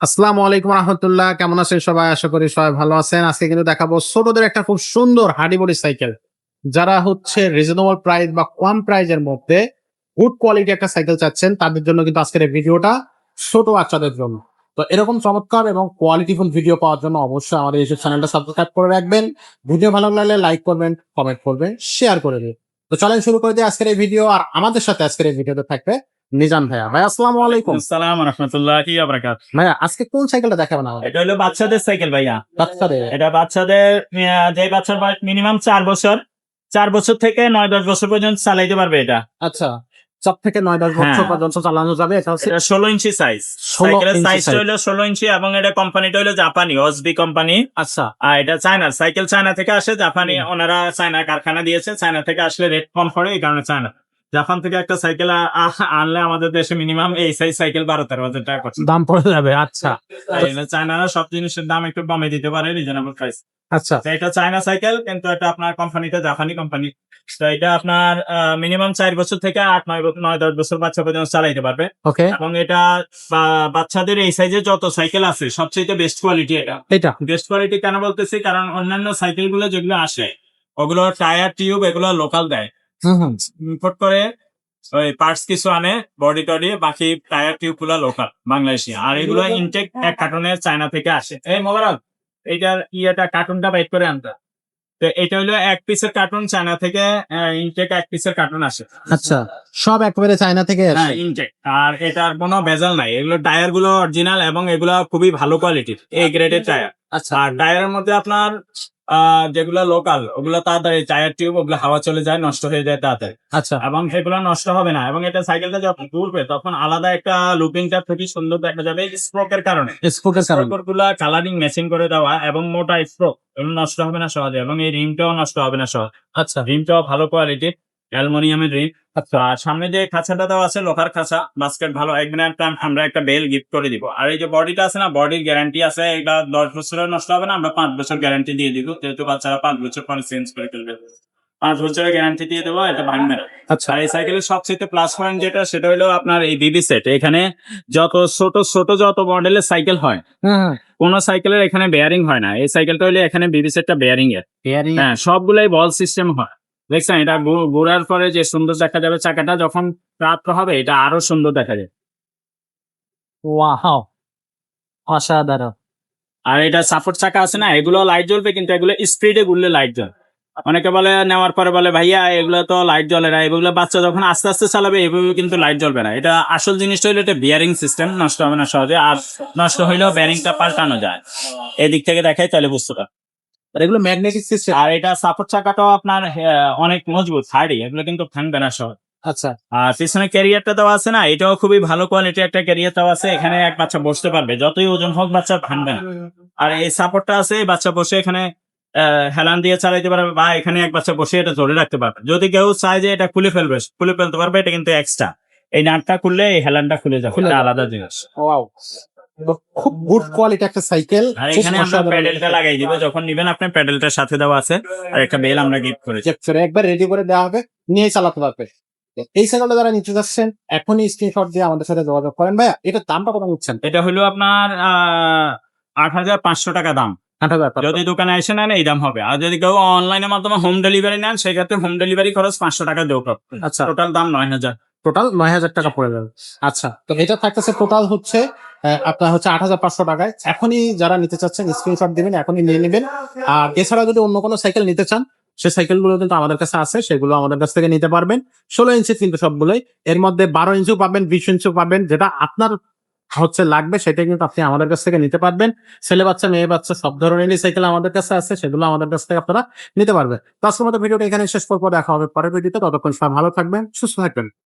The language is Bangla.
আসসালামু আলাইকুম রহমতুল্লাহ। কেমন আছেন সবাই? আশা করি সবাই ভালো আছেন। আজকে কিন্তু দেখাবো ছোটদের একটা খুব সুন্দর হাডি বডি সাইকেল। যারা হচ্ছে রিজনেবল প্রাইস বা কম প্রাইজের মধ্যে গুড কোয়ালিটি একটা সাইকেল চাচ্ছেন, তাদের জন্য কিন্তু আজকের এই ভিডিওটা ছোট বাচ্চাদের জন্য। তো এরকম চমৎকার এবং কোয়ালিটিফুল ভিডিও পাওয়ার জন্য অবশ্যই আমাদের ইউটিউব চ্যানেলটা সাবস্ক্রাইব করে রাখবেন। ভিডিও ভালো লাগলে লাইক করবেন, কমেন্ট করবেন, শেয়ার করে দিন। তো চলেন শুরু করে দিই আজকের এই ভিডিও। আর আমাদের সাথে আজকের এই ভিডিওতে থাকবে নিজান ভাইয়া। ভাই আসসালামু আলাইকুম। আসসালাম রাহমাতুল্লাহি ওয়া বারাকাতুহু। ভাইয়া আজকে কোন সাইকেলটা দেখাবেন আমাদের? এটা হলো বাচ্চাদের সাইকেল ভাইয়া। বাচ্চাদের? এটা বাচ্চাদের যে বাচ্চার বয়স মিনিমাম 4 বছর, 4 বছর থেকে 9-10 বছর পর্যন্ত চালাইতে পারবে এটা। আচ্ছা, 4 থেকে 9-10 বছর হ্যাঁ। পর্যন্ত চালানো যাবে। এটা হচ্ছে এটা 16 ইঞ্চি সাইজ। 16 সাইকেলের ইঞ্চি সাইজটা size। হলো 16 ইঞ্চি এবং এটা কোম্পানিটা হলো জাপানি ওসবি কোম্পানি। আচ্ছা, আর এটা চায়না সাইকেল, চায়না থেকে আসে। জাপানি ওনারা চায়না কারখানা দিয়েছে। চায়না থেকে আসলে রেট কম পড়ে, এই কারণে চায়না। জাপান থেকে একটা সাইকেল আনলে আমাদের দেশে মিনিমাম এই সাইজ সাইকেল 12-13 হাজার টাকা খরচ। দাম পড়ে যাবে। আচ্ছা, চায়নারা সব জিনিসের দাম একটু কমে দিতে পারে, রিজনেবল প্রাইস। আচ্ছা, তো এটা চায়না সাইকেল, কিন্তু এটা আপনার কোম্পানিটা জাপানি কোম্পানি। তো এটা আপনার মিনিমাম 4 বছর থেকে 8-9-10 বছর বাচ্চা পর্যন্ত চালাইতে পারবে। ওকে। এবং এটা বাচ্চাদের এই সাইজের যত সাইকেল আছে সবচেয়ে বেস্ট কোয়ালিটি এটা। এটা বেস্ট কোয়ালিটি কেন বলতেছি, কারণ অন্যান্য সাইকেল গুলো যেগুলো আসে ওগুলো টায়ার টিউব এগুলো লোকাল দেয়, হুম, ইম্পোর্ট করে ওই পার্টস কিছু আনে, বডি টডি, বাকি টায়ার টিউব গুলো লোকাল বাংলাদেশি। আর এগুলো ইনটেক এক কার্টুনের চায়না থেকে আসে। এই মোবারক এইটার কার্টুনটা বাইট করে আনতা। তো এটা হলো এক পিসের কার্টুন, চায়না থেকে ইনটেক এক পিসের কার্টুন আসে। আচ্ছা, সব একেবারে চায়না থেকে আসে। হ্যাঁ, ইনটেক। আর এটার কোনো ভেজাল নাই। এগুলো টায়ার গুলো অরিজিনাল এবং এগুলো খুবই ভালো কোয়ালিটির এ গ্রেডের টায়ার। আচ্ছা, আর টায়ারের মধ্যে আপনার যেগুলো লোকাল ওগুলো তাড়াতাড়ি, টায়ার টিউব ওগুলো হাওয়া চলে যায়, নষ্ট হয়ে যায় তাড়াতাড়ি। আচ্ছা, এবং সেগুলো নষ্ট হবে না। এবং এটা সাইকেলটা যখন ঘুরবে তখন আলাদা একটা লুকিংটা খুবই সুন্দর দেখা যাবে স্ট্রোকের কারণে। স্পোকের কারণে। স্ট্রোক গুলা কালারিং ম্যাচিং করে দেওয়া এবং মোটা স্ট্রোক, এগুলো নষ্ট হবে না সহজে। এবং এই রিমটাও নষ্ট হবে না সহজে। আচ্ছা, রিমটাও ভালো কোয়ালিটির অ্যালুমিনিয়ামের রিম। আচ্ছা, আর সামনে যে খাঁচাটা দেওয়া আছে লোহার খাঁচা, বাস্কেট ভালো। একদিন আমরা একটা বেল গিফট করে দিব। আর এই যে বডিটা আছে না, বডির গ্যারান্টি আছে। এটা 10 বছরের নষ্ট হবে না। আমরা 5 বছর গ্যারান্টি দিয়ে দিব, যেহেতু বাচ্চারা 5 বছর পরে চেঞ্জ করে ফেলবে। 5 বছরের গ্যারান্টি দিয়ে দেবো, এটা ভাঙবে না। আচ্ছা, আর এই সাইকেলের সবচেয়ে প্লাস পয়েন্ট যেটা, সেটা হলো আপনার এই বিবি সেট। এখানে যত ছোট ছোট যত মডেলের সাইকেল হয়, হুম, কোন সাইকেলের এখানে বেয়ারিং হয় না। এই সাইকেলটা হলে এখানে বিবি সেটটা বেয়ারিং এর। বেয়ারিং। হ্যাঁ, সবগুলাই বল সিস্টেম হয়। দেখছেন, এটা ঘোরার পরে যে সুন্দর দেখা যাবে, চাকাটা যখন প্রাপ্ত হবে এটা আরো সুন্দর দেখা যায়। ওয়াও, অসাধারণ। আর এটা সাপোর্ট চাকা আছে না, এগুলো লাইট জ্বলবে, কিন্তু এগুলো স্পিডে ঘুরলে লাইট জ্বলে। অনেকে বলে নেওয়ার পরে বলে ভাইয়া এগুলো তো লাইট জ্বলে না, এগুলো বাচ্চা যখন আস্তে আস্তে চালাবে এভাবে কিন্তু লাইট জ্বলবে না। এটা আসল জিনিসটা হলো এটা বিয়ারিং সিস্টেম, নষ্ট হবে না সহজে। আর নষ্ট হইলেও ব্যারিংটা পাল্টানো যায়। এদিক থেকে দেখাই তাহলে বুঝতে পার। আর এগুলো ম্যাগনেটিক সিস্টেম? আর এটা সাপোর্ট চাকাটাও আপনার অনেক মজবুত, হার্ডি, এগুলো কিন্তু ভাঙবে না সহজ। আচ্ছা, আর পিছনে ক্যারিয়ারটা দেওয়া আছে না, এটাও খুবই ভালো কোয়ালিটির একটা ক্যারিয়ার দেওয়া আছে। এখানে এক বাচ্চা বসতে পারবে, যতই ওজন হোক বাচ্চা ভাঙবে না। আর এই সাপোর্টটা আছে, এই বাচ্চা বসে এখানে হেলান দিয়ে চালাইতে পারবে, বা এখানে এক বাচ্চা বসে এটা ধরে রাখতে পারবে। যদি কেউ চায় যে এটা খুলে ফেলতে পারবে, এটা কিন্তু এক্সট্রা। এই নাটটা খুললে এই হেলানটা খুলে যাবে, এটা আলাদা জিনিস। ওয়াও, খুব গুড কোয়ালিটি একটা সাইকেল। আর এখানে আমরা প্যাডেলটা লাগাই দিব, যখন নিবেন আপনি প্যাডেলটার সাথে দেওয়া আছে। আর একটা বেল আমরা গিফট করেছি। একবার রেডি করে দেওয়া হবে, নিয়ে চালাতে পারবে। তো এই সাইকেলটা যারা নিতে যাচ্ছেন এখনই স্ক্রিনশট দিয়ে আমাদের সাথে যোগাযোগ করেন। ভাইয়া এটার দামটা কত নিচ্ছেন? এটা হলো আপনার 8,500 টাকা দাম। 8,000 যদি দোকানে এসে নেন এই দাম হবে। আর যদি কেউ অনলাইনের মাধ্যমে হোম ডেলিভারি নেন, সেক্ষেত্রে হোম ডেলিভারি খরচ 500 টাকা দেবো। আচ্ছা, টোটাল দাম 9,000। টোটাল 9,000 টাকা পড়ে যাবে। আচ্ছা, তো এটা থাকতেছে টোটাল হচ্ছে আপনার হচ্ছে 8,500 টাকায়। এখনই যারা নিতে চাচ্ছেন স্ক্রিনশট দিবেন, এখনই নিয়ে নেবেন। আর এছাড়া যদি অন্য কোনো সাইকেল নিতে চান, সেই সাইকেলগুলো কিন্তু আমাদের কাছে আছে, সেগুলো আমাদের কাছ থেকে নিতে পারবেন। 16 ইঞ্চি কিন্তু সবগুলোই। এর মধ্যে 12 ইঞ্চিও পাবেন, 20 ইঞ্চিও পাবেন। যেটা আপনার হচ্ছে লাগবে সেটা কিন্তু আপনি আমাদের কাছ থেকে নিতে পারবেন। ছেলে বাচ্চা, মেয়ে বাচ্চা সব ধরনেরই সাইকেল আমাদের কাছে আছে, সেগুলো আমাদের কাছ থেকে আপনারা নিতে পারবেন। তো আজকের মতো ভিডিওটা এখানে শেষ করবো। দেখা হবে পরের ভিডিওতে। ততক্ষণ সবাই ভালো থাকবেন, সুস্থ থাকবেন।